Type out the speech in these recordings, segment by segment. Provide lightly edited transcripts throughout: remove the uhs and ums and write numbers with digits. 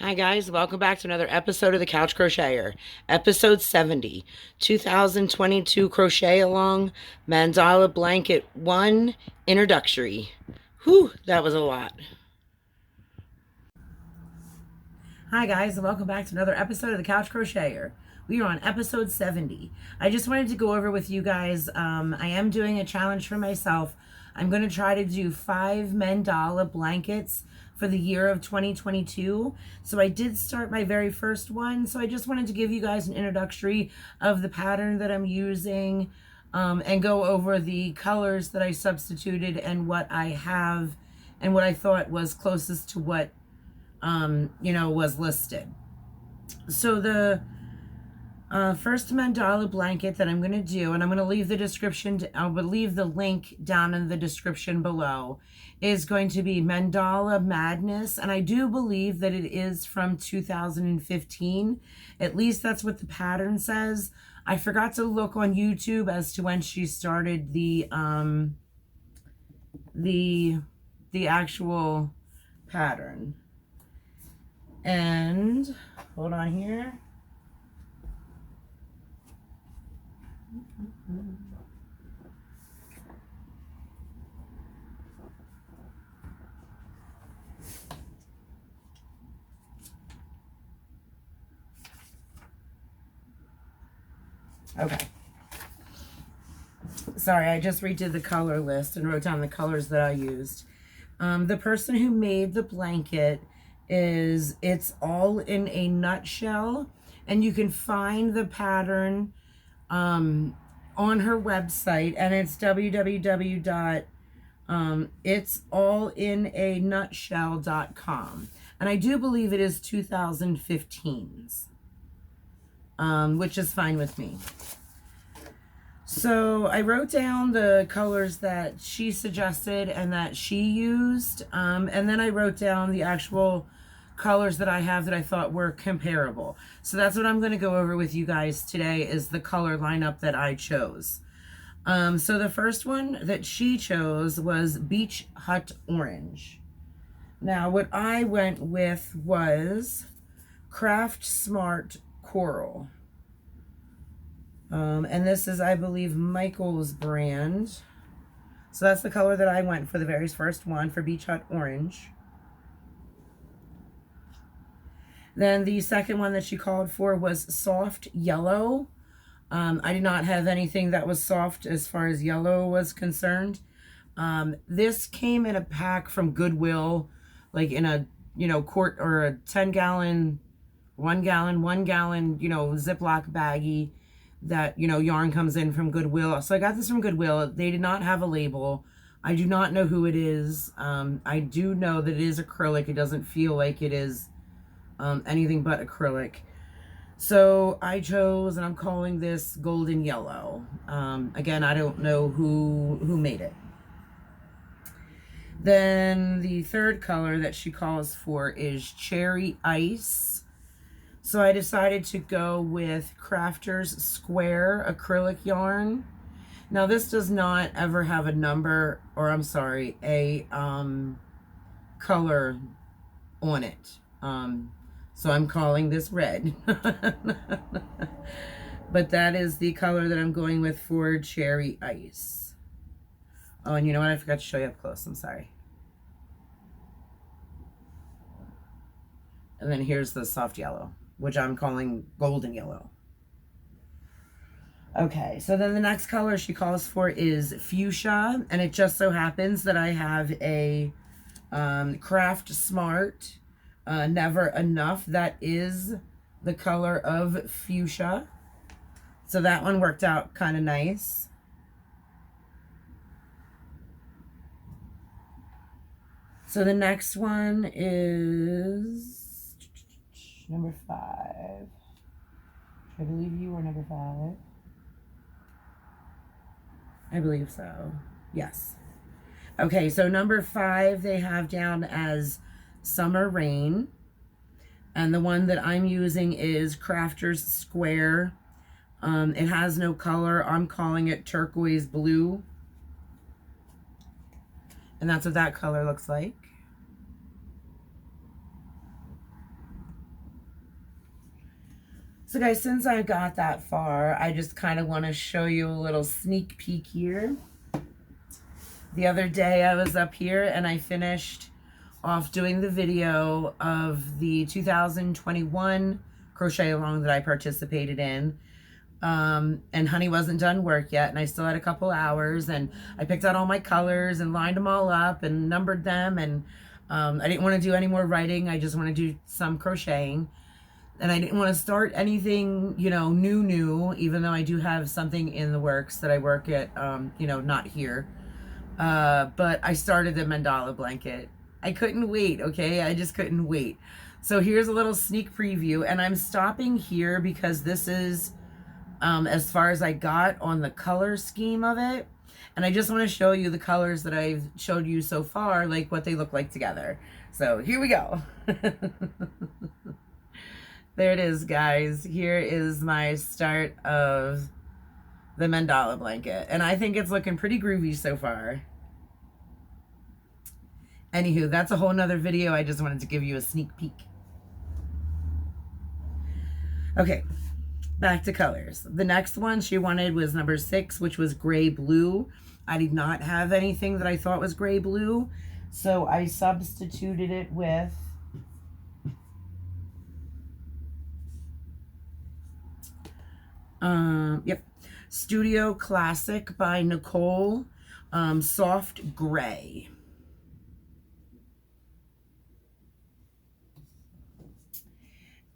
Hi guys, welcome back to another episode of the Couch Crocheter, episode 70, 2022 Crochet Along, Mandala Blanket 1, Introductory. Whew, that was a lot. Hi guys, welcome back to another episode of the Couch Crocheter. We are on episode 70. I just wanted to go over with you guys, I am doing a challenge for myself. I'm going to try to do 5 Mandala blankets for the year of 2022. So I did start my very first one. So I just wanted to give you guys an introductory of the pattern that I'm using, and go over the colors that I substituted and what I have and what I thought was closest to what was listed. So the first Mandala blanket that I'm going to do, and I'm going to leave the description, I will leave the link down in the description below, is going to be Mandala Madness. And I do believe that it is from 2015. At least that's what the pattern says. I forgot to look on YouTube as to when she started the actual pattern. And hold on here. Okay. Sorry, I just redid the color list and wrote down the colors that I used. The person who made the blanket is It's All in a Nutshell, and you can find the pattern on her website, and it's www.itsallinaNutshell.com. And I do believe it is 2015's, which is fine with me. So I wrote down the colors that she suggested and that she used, and then I wrote down the actual colors that I have that I thought were comparable. So that's what I'm going to go over with you guys today, is the color lineup that I chose. So the first one that she chose was Beach Hut Orange. Now what I went with was Craft Smart Coral. And this is, I believe, Michael's brand. So that's the color that I went for the very first one, for Beach Hut Orange. Then the second one that she called for was Soft Yellow. I did not have anything that was soft as far as yellow was concerned. This came in a pack from Goodwill, like in a, quart or a 10-gallon, 1-gallon, Ziploc baggie that, yarn comes in from Goodwill. So I got this from Goodwill. They did not have a label. I do not know who it is. I do know that it is acrylic. It doesn't feel like it is anything but acrylic. So I chose, and I'm calling this Golden Yellow. Again, I don't know who made it. Then the third color that she calls for is Cherry Ice. So I decided to go with Crafter's Square acrylic yarn. Now this does not ever have a number, or I'm sorry, a color on it. So I'm calling this red. But that is the color that I'm going with for Cherry Ice. Oh, and you know what? I forgot to show you up close. I'm sorry. And then here's the soft yellow, which I'm calling Golden Yellow. Okay, so then the next color she calls for is Fuchsia, and it just so happens that I have a Craft Smart Never Enough. That is the color of Fuchsia. So that one worked out kind of nice. So the next one is number 5. I believe you were number 5. I believe so. Yes. Okay, so number 5 they have down as Summer Rain. And the one that I'm using is Crafter's Square. It has no color. I'm calling it Turquoise Blue. And that's what that color looks like. So guys, since I got that far, I just kind of want to show you a little sneak peek here. The other day I was up here and I finished off doing the video of the 2021 crochet along that I participated in. And Honey wasn't done work yet, and I still had a couple hours, and I picked out all my colors and lined them all up and numbered them, and I didn't want to do any more writing. I just want to do some crocheting. And I didn't want to start anything, you know, new, even though I do have something in the works that I work at, you know, not here. But I started the Mandala Blanket. I couldn't wait, okay? I just couldn't wait. So here's a little sneak preview, and I'm stopping here because this is as far as I got on the color scheme of it. And I just want to show you the colors that I've showed you so far, like what they look like together. So here we go. There it is, guys. Here is my start of the Mandala Blanket. And I think it's looking pretty groovy so far. Anywho, that's a whole nother video. I just wanted to give you a sneak peek. Okay, back to colors. The next one she wanted was number 6, which was gray blue. I did not have anything that I thought was gray blue, so I substituted it with Studio Classic by Nicole, soft gray.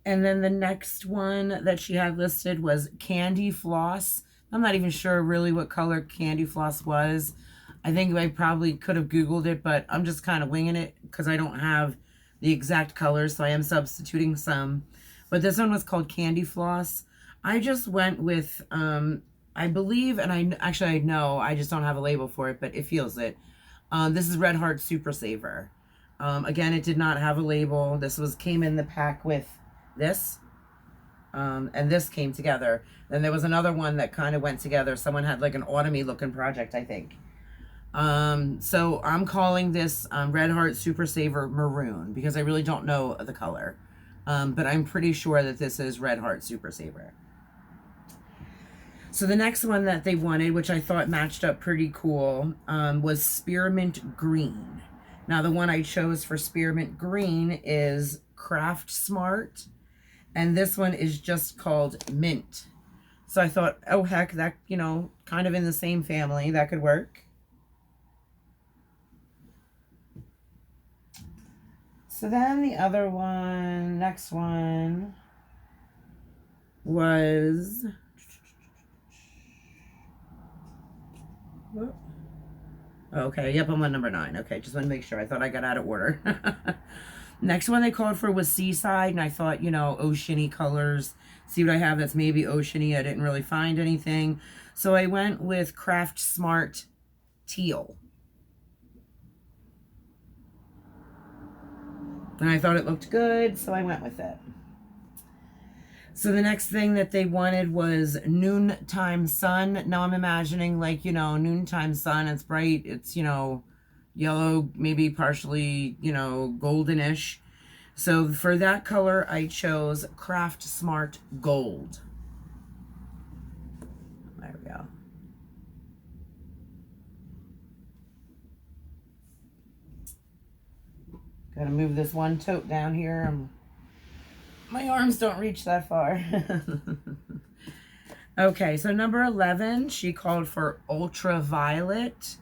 And then the next one that she had listed was Candy Floss. I'm not even sure really what color Candy Floss was. I think I probably could have Googled it, but I'm just kind of winging it because I don't have the exact colors, so I am substituting some. But this one was called Candy Floss. I just went with, I believe, and I know, I just don't have a label for it, but it feels it. This is Red Heart Super Saver. Again, it did not have a label. This came in the pack with this, and this came together. Then there was another one that kind of went together. Someone had like an autumny looking project, I think. So I'm calling this Red Heart Super Saver Maroon because I really don't know the color. But I'm pretty sure that this is Red Heart Super Saver. So the next one that they wanted, which I thought matched up pretty cool, was Spearmint Green. Now the one I chose for Spearmint Green is Craft Smart, and this one is just called Mint. So I thought, oh heck, that, you know, kind of in the same family, that could work. So then the other one, next one was, okay, yep, I'm on number 9. Okay, just want to make sure. I thought I got out of order. Next one they called for was Seaside, and I thought, you know, oceany colors. See what I have that's maybe oceany. I didn't really find anything. So I went with Craft Smart Teal. And I thought it looked good, so I went with it. So the next thing that they wanted was Noontime Sun. Now I'm imagining, like, you know, noontime sun. It's bright. It's, you know, yellow, maybe partially, you know, goldenish. So for that color, I chose Craft Smart Gold. There we go. Gotta move this one tote down here. My arms don't reach that far. Okay, so number 11, she called for Ultraviolet.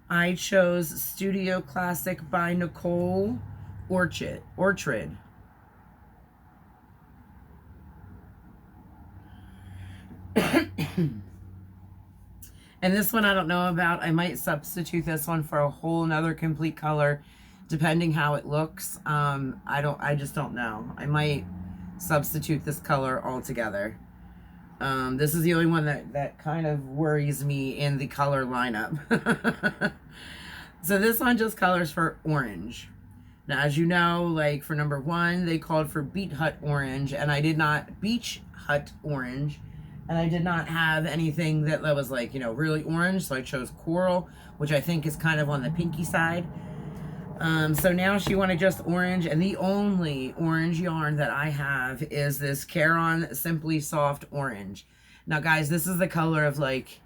I chose Studio Classic by Nicole, Orchid. And this one I don't know about. I might substitute this one for a whole nother complete color, depending how it looks. I just don't know. I might substitute this color altogether. This is the only one that kind of worries me in the color lineup. So this one just colors for orange. Now, as you know, like for number 1, they called for Beach Hut Orange, and I did not and I did not have anything that was like, you know, really orange, so I chose Coral, which I think is kind of on the pinky side. So now she wanted just orange, and the only orange yarn that I have is this Caron Simply Soft Orange. Now guys, this is the color of like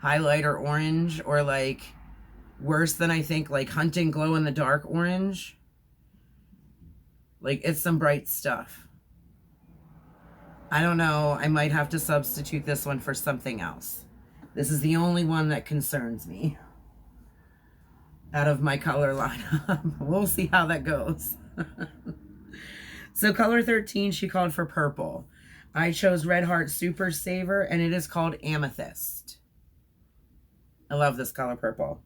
highlighter orange, or like worse than I think like hunting glow in the dark orange. Like it's some bright stuff. I don't know, I might have to substitute this one for something else. This is the only one that concerns me out of my color lineup. We'll see how that goes. So color 13, she called for purple. I chose Red Heart Super Saver, and it is called Amethyst. I love this color purple.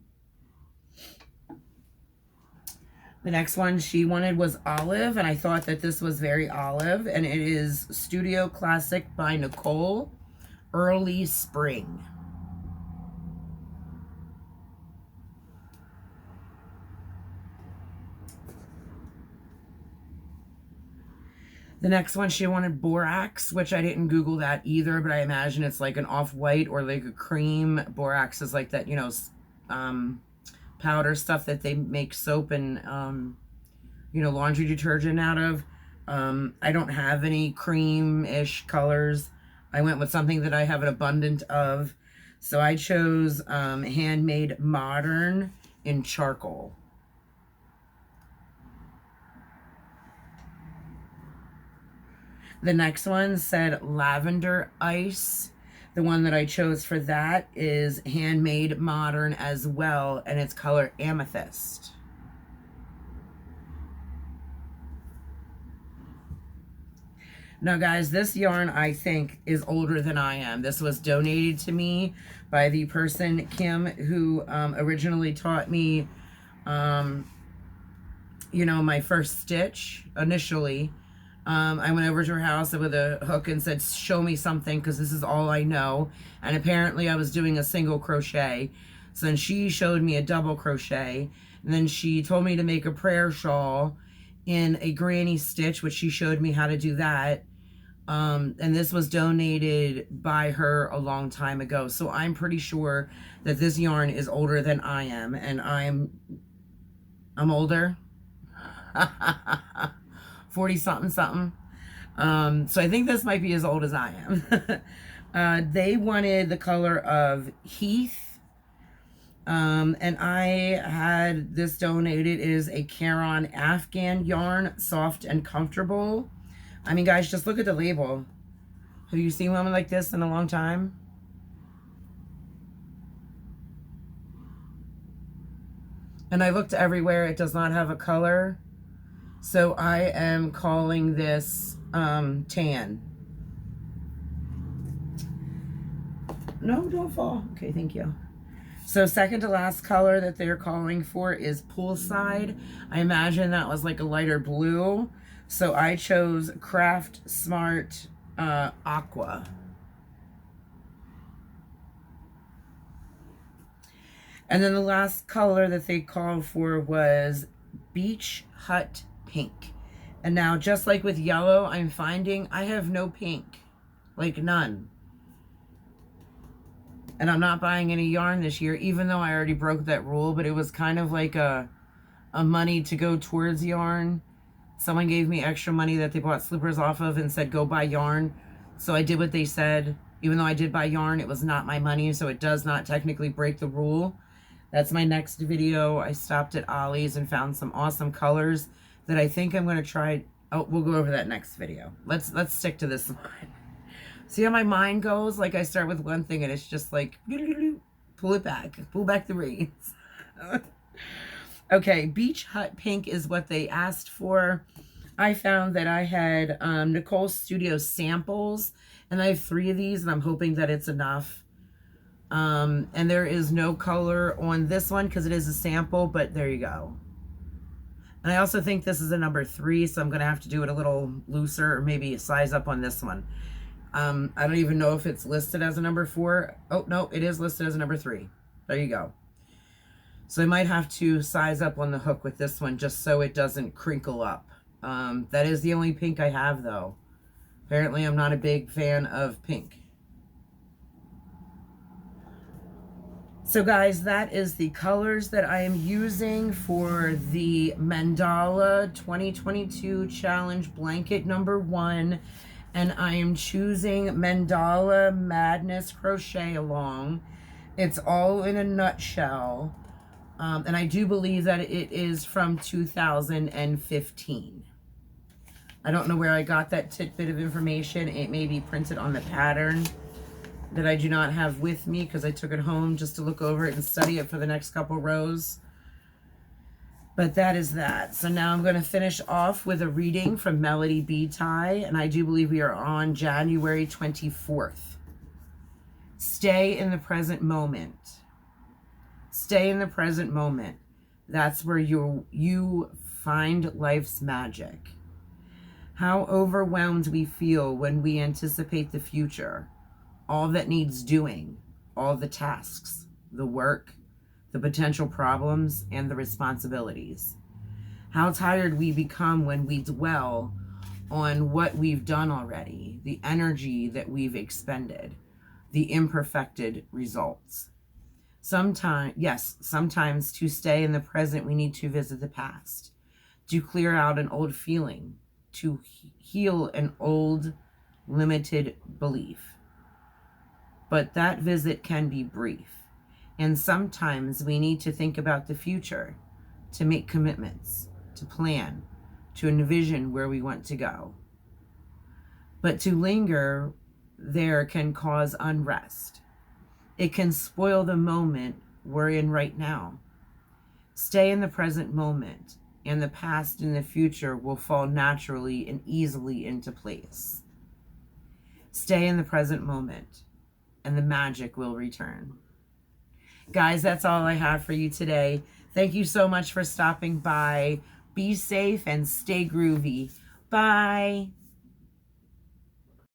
The next one she wanted was Olive, and I thought that this was very olive, and it is Studio Classic by Nicole, Early Spring. The next one, she wanted Borax, which I didn't Google that either, but I imagine it's like an off-white or like a cream. Borax is like that, you know, powder stuff that they make soap and, you know, laundry detergent out of. I don't have any cream-ish colors. I went with something that I have an abundance of. So I chose Handmade Modern in Charcoal. The next one said Lavender Ice. The one that I chose for that is Handmade Modern as well, and it's color Amethyst. Now guys, this yarn I think is older than I am. This was donated to me by the person, Kim, who originally taught me, you know, my first stitch initially. I went over to her house with a hook and said, show me something, because this is all I know. And apparently I was doing a single crochet. So then she showed me a double crochet. And then she told me to make a prayer shawl in a granny stitch, which she showed me how to do that. And this was donated by her a long time ago. So I'm pretty sure that this yarn is older than I am. And I'm older. 40 something. So I think this might be as old as I am. They wanted the color of Heath. And I had this donated. It is a Caron Afghan yarn, soft and comfortable. I mean, guys, just look at the label. Have you seen one like this in a long time? And I looked everywhere. It does not have a color. So I am calling this tan. No, don't fall. Okay, thank you. So second to last color that they're calling for is Poolside. I imagine that was like a lighter blue. So I chose Craft Smart Aqua. And then the last color that they called for was Beach Hut Pink. And now, just like with yellow, I'm finding I have no pink. Like none. And I'm not buying any yarn this year, even though I already broke that rule, but it was kind of like a money to go towards yarn. Someone gave me extra money that they bought slippers off of and said, go buy yarn. So I did what they said. Even though I did buy yarn, it was not my money, so it does not technically break the rule. That's my next video. I stopped at Ollie's and found some awesome colors that I think I'm going to try. Oh, we'll go over that next video. Let's stick to this one. See how my mind goes? Like I start with one thing and it's just like, pull it back. Pull back the reins. Okay, Beach Hut Pink is what they asked for. I found that I had Nicole Studio samples, and I have 3 of these, and I'm hoping that it's enough. And there is no color on this one because it is a sample, but there you go. And I also think this is a number 3, so I'm going to have to do it a little looser, or maybe size up on this one. I don't even know if it's listed as a number 4. Oh, no, it is listed as a number 3. There you go. So I might have to size up on the hook with this one just so it doesn't crinkle up. That is the only pink I have, though. Apparently, I'm not a big fan of pink. So guys, that is the colors that I am using for the Mandala 2022 Challenge Blanket number 1. And I am choosing Mandala Madness Crochet along. It's all in a nutshell. And I do believe that it is from 2015. I don't know where I got that tidbit of information. It may be printed on the pattern that I do not have with me because I took it home just to look over it and study it for the next couple rows. But that is that. So now I'm going to finish off with a reading from Melody B. Tie, and I do believe we are on January 24th. Stay in the present moment. Stay in the present moment. That's where you find life's magic. How overwhelmed we feel when we anticipate the future. All that needs doing, all the tasks, the work, the potential problems, and the responsibilities. How tired we become when we dwell on what we've done already, the energy that we've expended, the imperfected results. Sometimes to stay in the present, we need to visit the past, to clear out an old feeling, to heal an old limited belief. But that visit can be brief. And sometimes we need to think about the future, to make commitments, to plan, to envision where we want to go. But to linger there can cause unrest. It can spoil the moment we're in right now. Stay in the present moment, and the past and the future will fall naturally and easily into place. Stay in the present moment, and the magic will return. Guys, that's all I have for you today. Thank you so much for stopping by. Be safe and stay groovy. Bye.